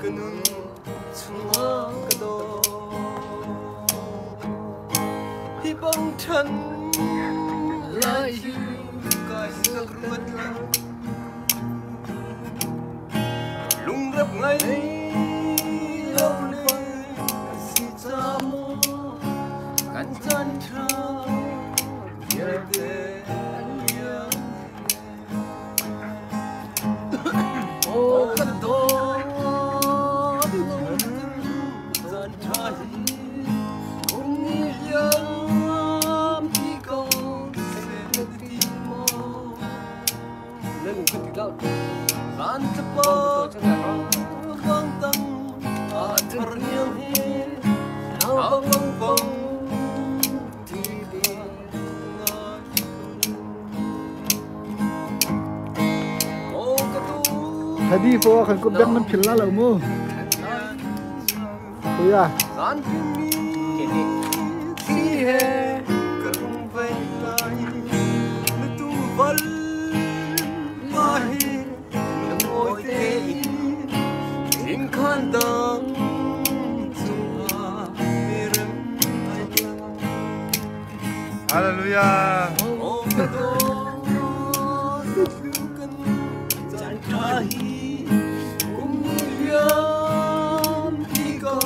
kanun chunga kado hibang than lai hu kai sak ruat la lung rap ngai lo le si chamo kan chan tra ye te oh kado zan thai ung yam pi ko se ti mo lên một cái tiếng lan chập vang tang a thar niam he áo bông bông ti đi ô kado Hãy đi phố khẩn cấp đem mình phình lá lẩu mua. Ôi à. San mi thi he karung vai lai na tu val ma hi na oi te in khan dang chua miram Hallelujah. o kado kan chan thai kum yam pi ko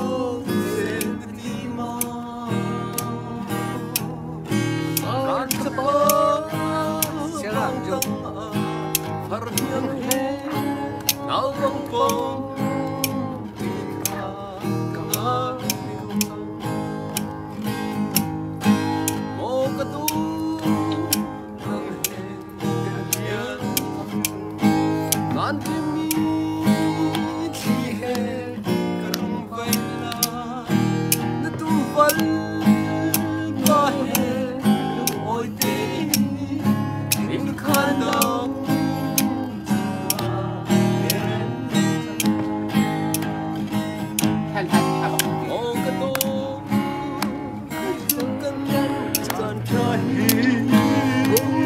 sen ti ma kan chapa siang jo har hiam he nau bang bong o kadu kan mi thi he karung vai la na tu val ma he lu oi te in khan dang o kadu kan chan thai ung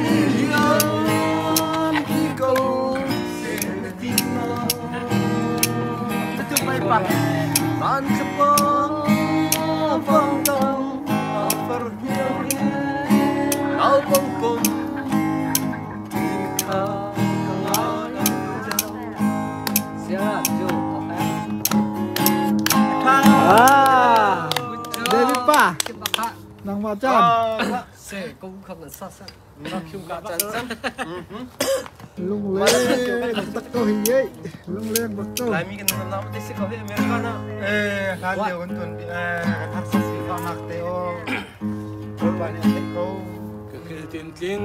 yam pi ko sen ti ma tu mai pa tan chapa vang tang far hiam áo bông bông ti kha kangan sia jo À. David pa. Nang ma chan. sẽ cũng không là sát sát nó không cả chân chân Lung lên bắt câu hình ấy. Lung lên bắt câu. lại mi cái nó nó sẽ có thể Americana Eh, kan dia untun tak sasi kau nak teo. Kau banyak teko. cái tiền tiền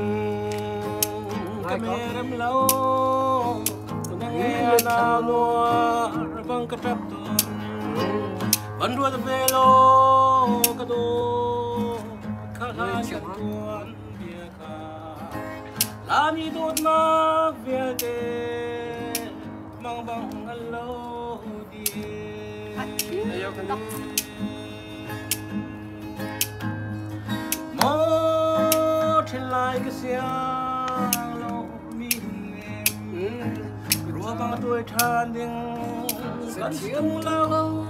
cái mẹ em lâu đang nghe nào nó vang cái trap tuần vẫn đua về lô cái đồ khá khá chặt tuần bia khá làm gì tốt mà về để mang bằng ăn lâu đi mơ trên lại cái xiang lâu mi em rùa bằng tuổi than tiếng vẫn tiếng lâu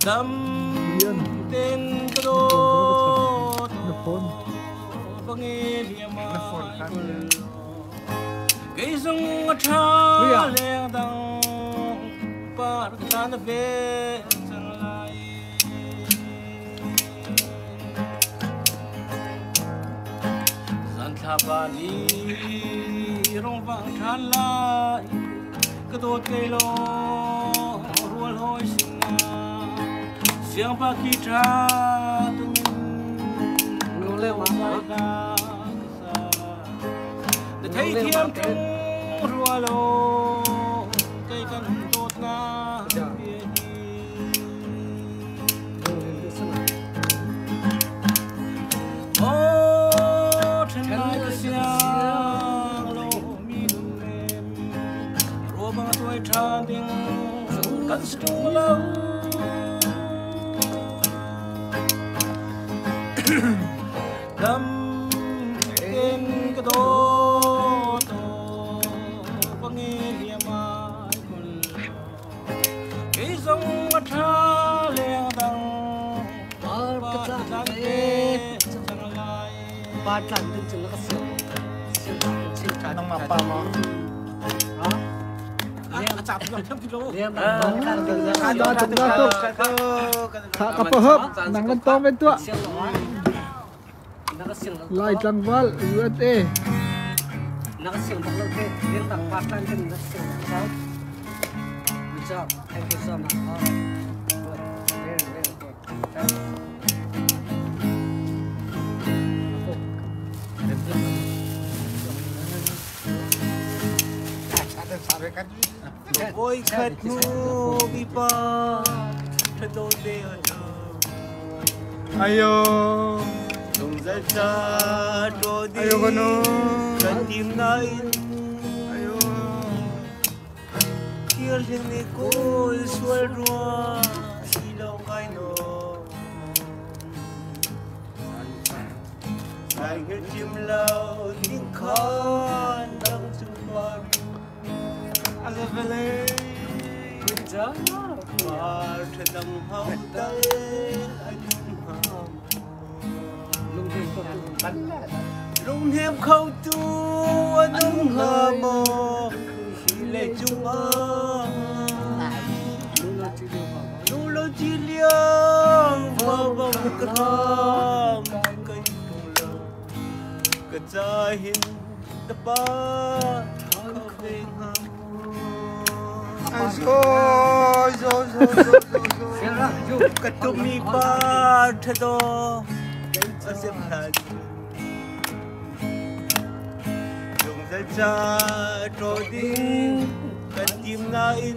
đâm tên cái đồ bằng nghe liềm cái sông cha lên đằng par tan về chân lại gian thapa đi rong vang than lại cái đồ cây lo ruột hôi sinh siang pagi jatuh lewat mata thấy thiam trong rùa lô cây cần tốt na ô trên lại cái xiang lô mi em rùa bằng tuổi than tiếng cần stung lâu đâm em cái đồ ba trần trên chừng nó có sườn nông mà pa mo chạm gần 100 kg kapahap nangan tong bentua lai tangwal USA nó có sườn bằng lâu thế liên tặng ba trần trên nó sườn sao good job thank you so much very good ôi khát mu bi pa thật đôi bề ayo dòng ra cha đôi đi ayo kono cần tìm ngay ayo kia lên đi coi suy rùa si lâu ngay nó ai nghe chim lâu tiếng khóc đang chung quanh Alevele, good job. Mar thầm hậu tay, anh lung thêm khâu tu, anh hờ mồ, khi lệ chung ơ, lu lo chi liang, vơ vơ cất hòm, cây cùng lâu, cất cha hin đập ba, khâu về hầm. Rồi cái tụi mi ba thế đó sẽ xem lại dùng ra cha rồi đi cái tim ngay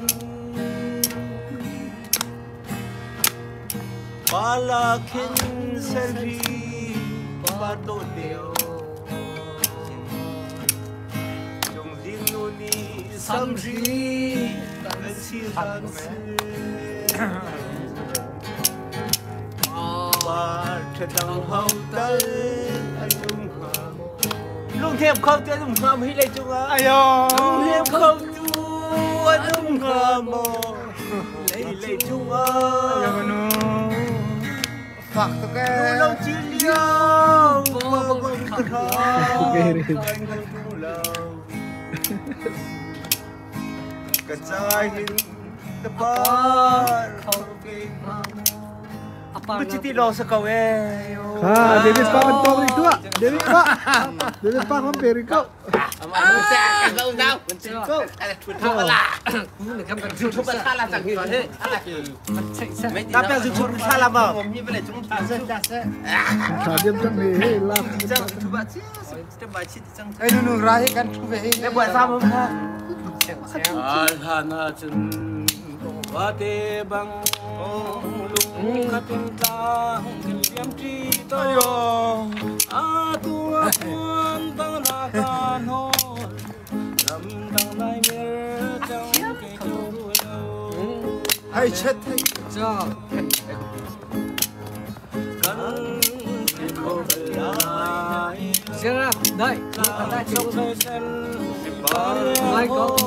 ba là kinh selfie ba tô đều dùng riêng nô ni sam ri Hãy subscribe cho kênh Ghiền Mì Gõ để không bỏ lỡ những video hấp Berciti lo sekau ha David Pak mentong itu David Pak hampir kau tapi yang jujur salah bang diam cang ni lah nunu rahi kan buat sama Alhana chen wate bang lung katintang kiliam tri toyo atua kuan bang nakan hol nam dang lai mer chang ke tu lo hai chết cho kan ke ko lai sera dai ta chong sai sen lai ko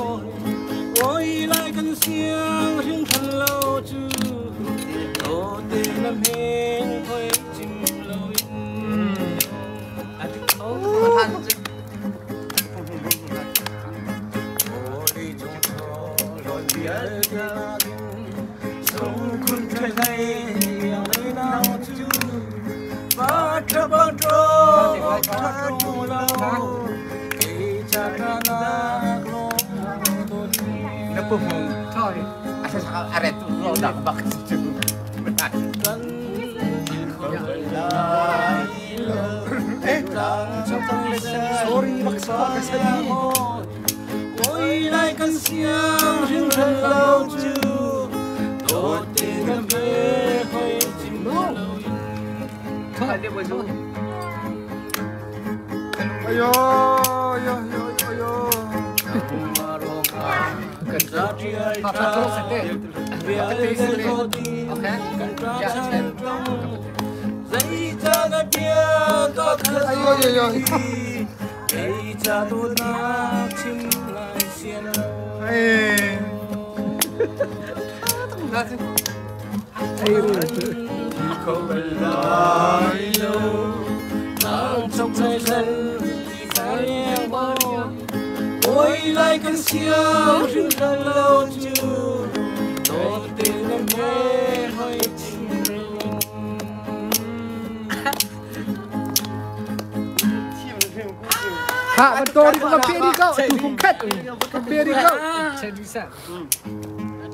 ôi lại cần xiang riêng thân lâu chứ đồ tên làm hên thôi chim lâu in ôi trong thọ rồi biết ra sống kun trời này lấy nào chứ ba trăm bao trâu ba trâu lâu khi cha ra na Kenapa sorry asal sakal aret tu lo dak bak situ benar sorry maksa kesini ôi lại cần xiang riêng thân lâu chứ đồ tiền làm về hơi chim lâu thôi dia boleh ayo Papa terus sedih. Biar roti, kan dây cha đã bia có khơi ayo dây cha tu na chim lại xiên không bên lại đâu đang trong ngày dần phải em bao ôi lại cần siêu rừng đang lâu chưa tôi tình em nghe hơi chim hạมันโตดิก็เปียดิก็ถูกผมแคทก็เปียดิก็ใช่ดิสั่ง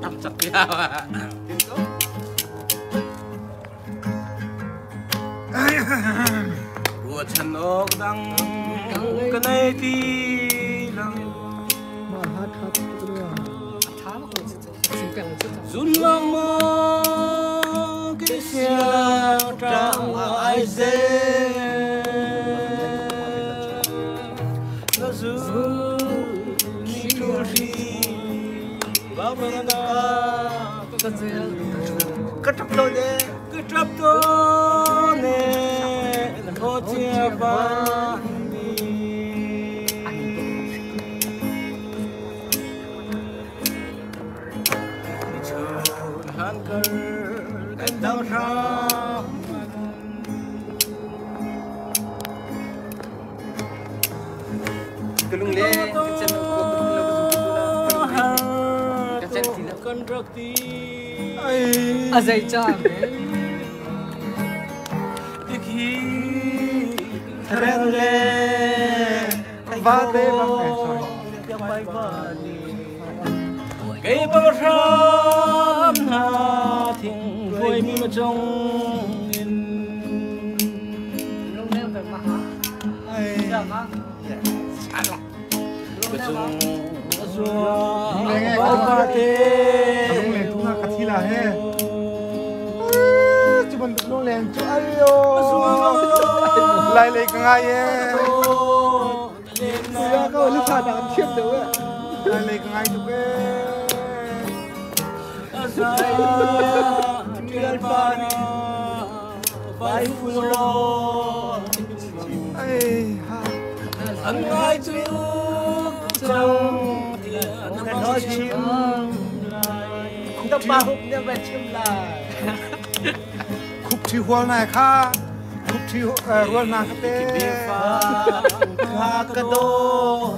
ทำสักยาวอ่ะหัวฉันออกดังกันในทีลังมาฮัทครับตัว ท้าคนสิเป็นชุด Dùn lòng mơ cái xe trăng ai dê nó giữ đi đua đi bao bờ ta cái trap tôi nè là khó chia ba cái đau rام cái lưng lê cái chân cái chân thì nó con rắc tí à dây cha thì khi rèn lê va tê bằng mẹ rồi cái bao rام hà thiên vui mi mà trong in lúc nãy phải mà dạ mà cái chung bao ba tê lông lèn chúng ta cắt thi là he chú mình được lông lèn chú ai yo lại lấy cái ngay he bây giờ lúc nào đang chiếm được lại lấy cái ngay chú cái Vai fulo anh ai trước trong tiền nói chim lại đập ba hụt nên phải chim lại khúc thi hoa này kha khúc thi hoa này tê ha cái đô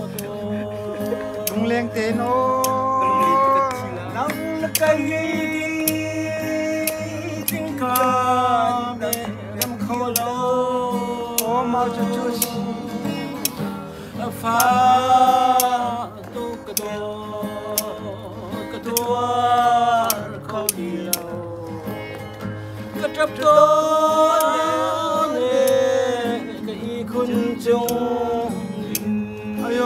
lông lèn tê nó nắng là cây tiếng ca em không lâu mau cho chú phá tu cái đô không điều cái chấp đô cái khôn chung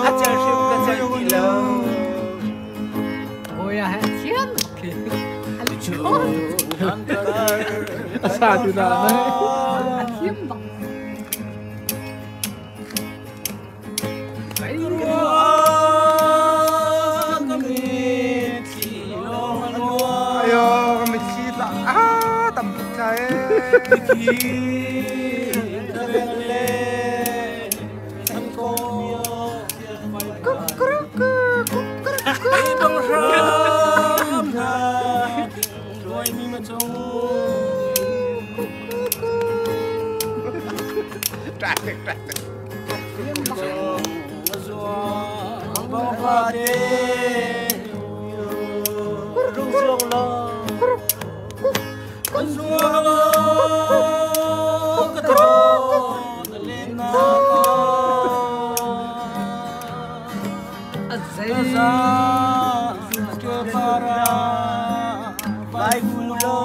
hát chơi phim cái chân thì lâu ôi à thiên sao từ nào đấy thiên bằng ayo kami sila tầm cái vai fulo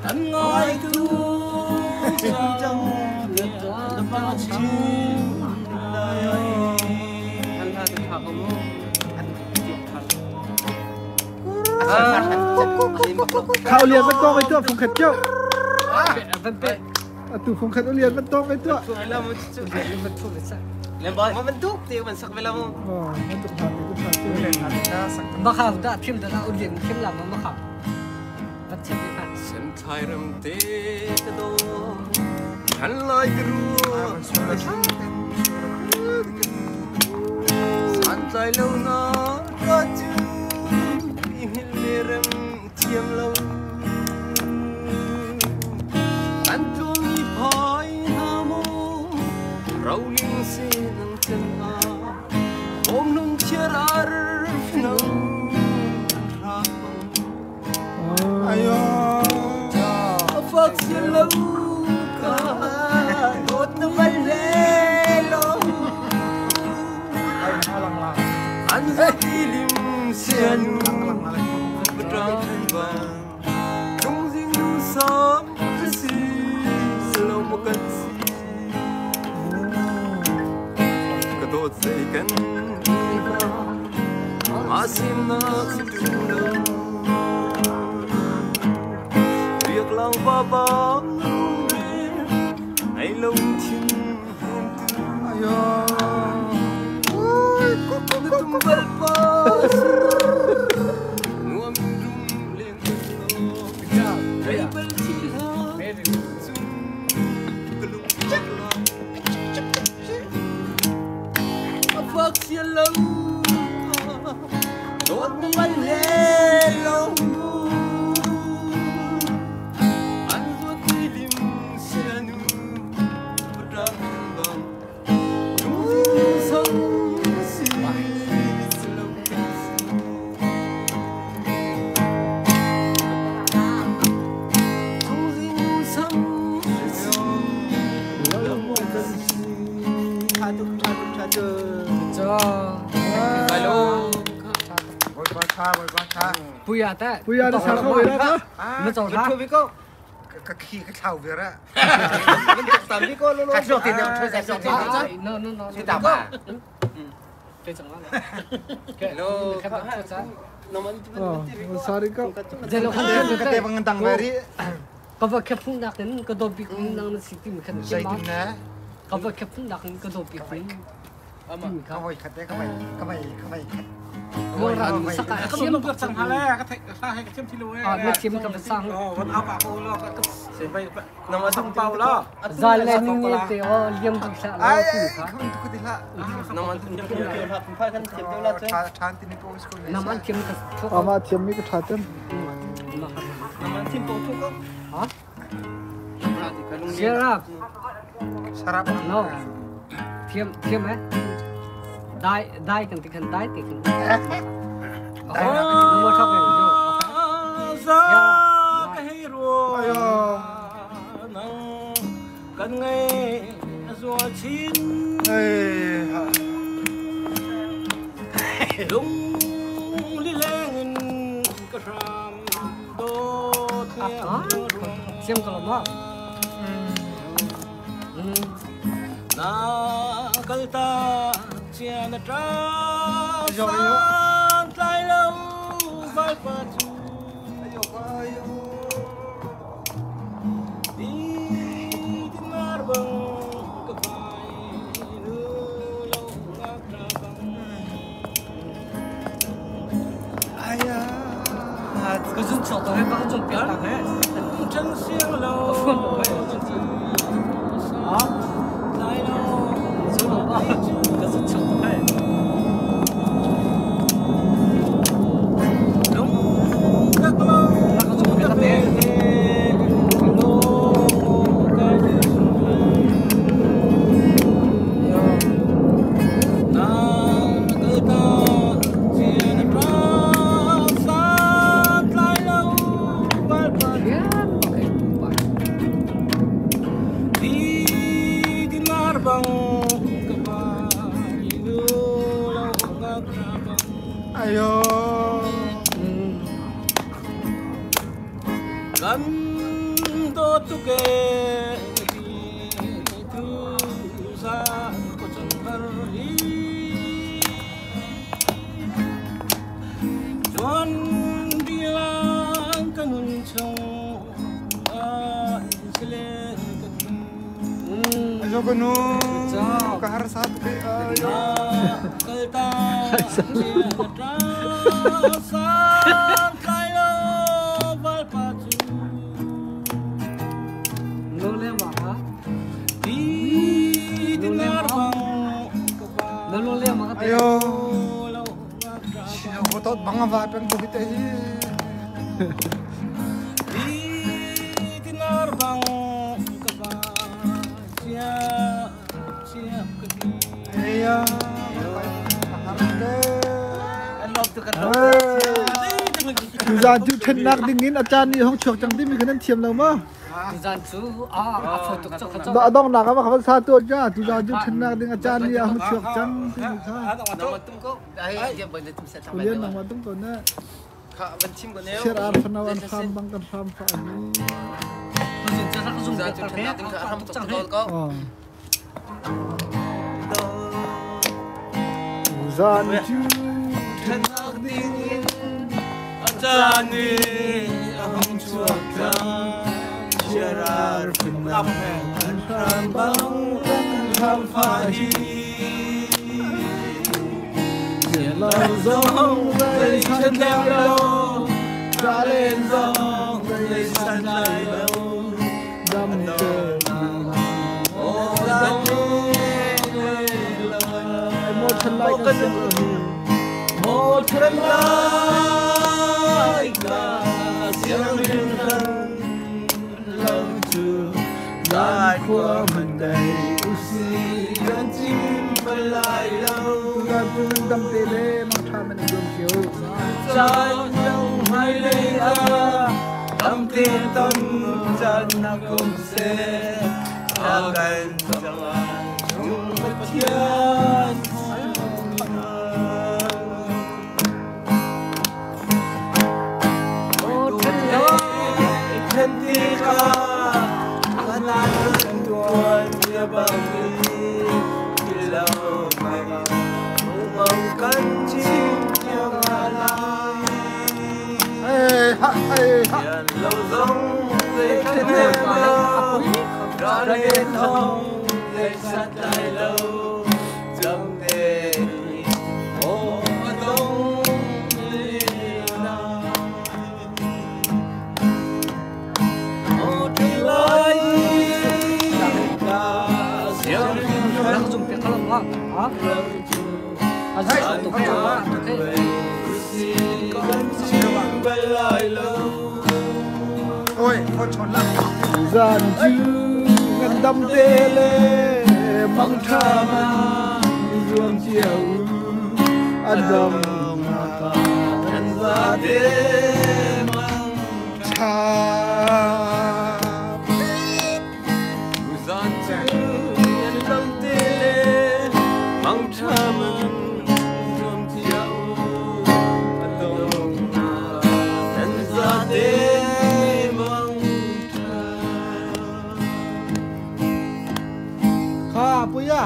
anh ngồi tu trong đất bao chim anh ha được học không khảo liền vẫn to cáiตัวphùng khệt châu vẫn tệ tụ phùng khệt liền vẫn to cáiตัวlên bơi mà mình tốt thì mình sắc về lâuมันตกผ่านตกผ่านตัวเลยครับ mà khảo đã thêm đã ôn luyện thêm làm mà khảo bắt chân đi phạt sen thay rầm tê cái đồ hắn lôi cái rùa san tay lâu nó cho chứ in lê rầm chiêm lâu anh tu mi phò rau ling sin ang tena om nung tirar nang Ayo. Phật xin lâu cả đốt văn lê lo anh rất đi lim xiên trăng vàng trong riêng nu sớm si lâu một cơn si cả đốt dây cánh mà xin nó tu lâu việc lòng ba bóng hãy lòng thiên Ayo. tung bal pa nuam dum lên lo hãy bal chi ha sum kelung phật xiên lâu đốt văn lê lâu Puya ta. Puya ada saka wira ka? Nó trâu ra. Cái khi cái thầu việc á. tạm đi cô luôn Cái số tiền nào thuê cái số tiền nào. Nó. Thì tạm à. Cái chẳng là. Cái nó khát khát sao? Oh, sorry kau. Jadi lo kan Cái tiền bằng tầng về đi. Kau pakai kepung nak ni kau dobi kun nang nasi tim kan Dây jema. tin nè. Kau pakai kepung nak ni kau dobi kun. Không phải khát đấy, không phải khát. Kau orang saka ก็ siam. ต้องเลือกสั่งหาแล้วก็ถ้าให้เข้มที่รู้ Ah, nak siam kau besang. วันเอาปากโอ้แล้วก็เสียไปนำมาสั่งเปล่าแล้ว Zalan ni te oh liam tu sa la Ai, tu ka. không có đi lại. นำมาถึงจะเกี่ยวกับผ้ากันเสียบเดียวแล้วใช่ Than tin cô school. Naman siam ka. Ama tiam mi ka thatem. นำมาทิ้งโป๊ะทุกก็ Ha? Siap. Sarap. No. Thiam eh. Dai kan tikan dai tikan. Oh, nomor thap ni jo. ซาให้รู้นั่งกันไงสัวชิน ลุงลิเลงกระทำโดเทียม Siam kalau mau. นากัลตาเชียนตราสานไตลงบาลปัจจุดีที่นาร์บังกับไฟนูลงอักราบัง Kau jun chok tu bang jun pian tak eh. ฉันเสียงเรา Ha? ไตลง Jun lo. Kau jun chok tu eh. ลุงกักลง Nak kau jun pian tak eh. กันโตตุเกตุสาก็จังหารีจวนดีลางกันหุ่นชงอันเสลกัน Ayo kanu. Kahar satu ke. Ayo. Kalta Kalta Kailo Valpatu Nole maka. Di Dinarbang Nole maka. Ayo. Sino kotot mga vapang bubit eh. Di Dinarbang Siap ya anh lọp từ cái tu gian chu thân nak dingin achan ni hong chuak chang ti mi khanan thiam lo ma tu gian chú photo cho khát da dong nak ma khaban sa tu ja tu gian chu thân nak ding achan ni hong chuak chang ti mi kha nama tum ko ai dia boleh tum set tu yen nang ma tum ko na kha ban chim ko neo share ar phanawan kham bang kan kham fa ni tu gian cho khát dùng ra để chim cà thân phê nak ting không ram không tuk chẳng ko hết ko tu gian chu thân nak ding ajani hong chuak chang sharar phinaw kan ram bang kan kham fa hi lao dong dây chân theo lâu đã lên dòng dây săn lại lâu đâm chờ ô đam một thân lại cái một thân lại cả riêng riêng thân lâu chưa đã qua mình đây usi gan chim bay lại lâu ga tu đâm tê lê mang tham mình đường chiều trái đông hai đây đâm tiền tâm chân na cùng xe ta gần chẳng chung một thiên thân thi ca khăn ăn tuôn chia bằng đi lâu ngày mong cánh chim theo ngả lai Hãy lâu giống về thân em lâu rõ lên thông để sát lại lâu trong đề ô đông lên nào ô trên lối cả siêu đang dùng để khát lắm hả à thấy tụi cái đó ôi con trốn lắm gian chu ngân đâm tê lê mang tham dương chiều ăn dầm thân ra đêm tham gian chu ngân đâm tê lê mang tham dương chiều ăn dầm thân ra đêm kha puya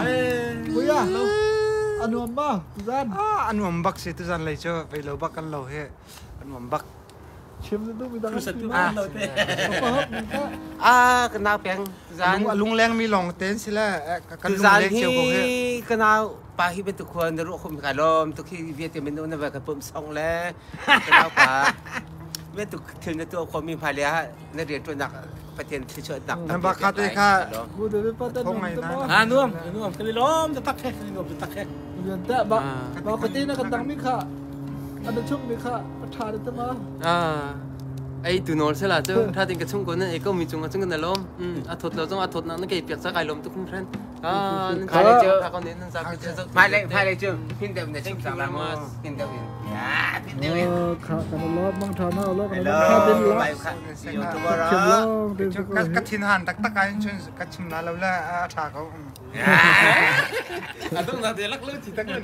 anuam ma gian anh mầm bắc sẽ tu gian lấy cho về lâu bắc ăn lâu he anh mầm bắc chiếm du mi dang kenal peng zan lung leng mi long ten sila kan lung zan leng chiều ko he hi kenal pahi betu khuan ru khum kalom tu khi vitamin una va ka pum song le kenal pa betu thil na tu khom mi phalia na ri tu nak patien thi chot nak anh bắc khát thế kha bu de pa ta Không ngày nào. nuông cái lomจะตักแค่จะตักแค่ yan ta ba ko ti na kan dang mi kha ada chung mi kha tha de ta ma ai tu nol se la chu tha tin ka chung ko na e ko mi chung chung na lom a thot lo chung a thot na na ke piak sa kai lom tu kum friend Khai lại chưa? ta con đến sa ke chu phai lại chưa pin dem ne chim sang la mas pin dem ya pin dem kha kan lo mang tha na lo kan hello kha din lo bai kha youtuber chiếm ra lo de cắt thìn hàn tắc tắc cái chuyện cắt chim lá lâu la thảเขา à đúng là để lắc lư thì tắc lư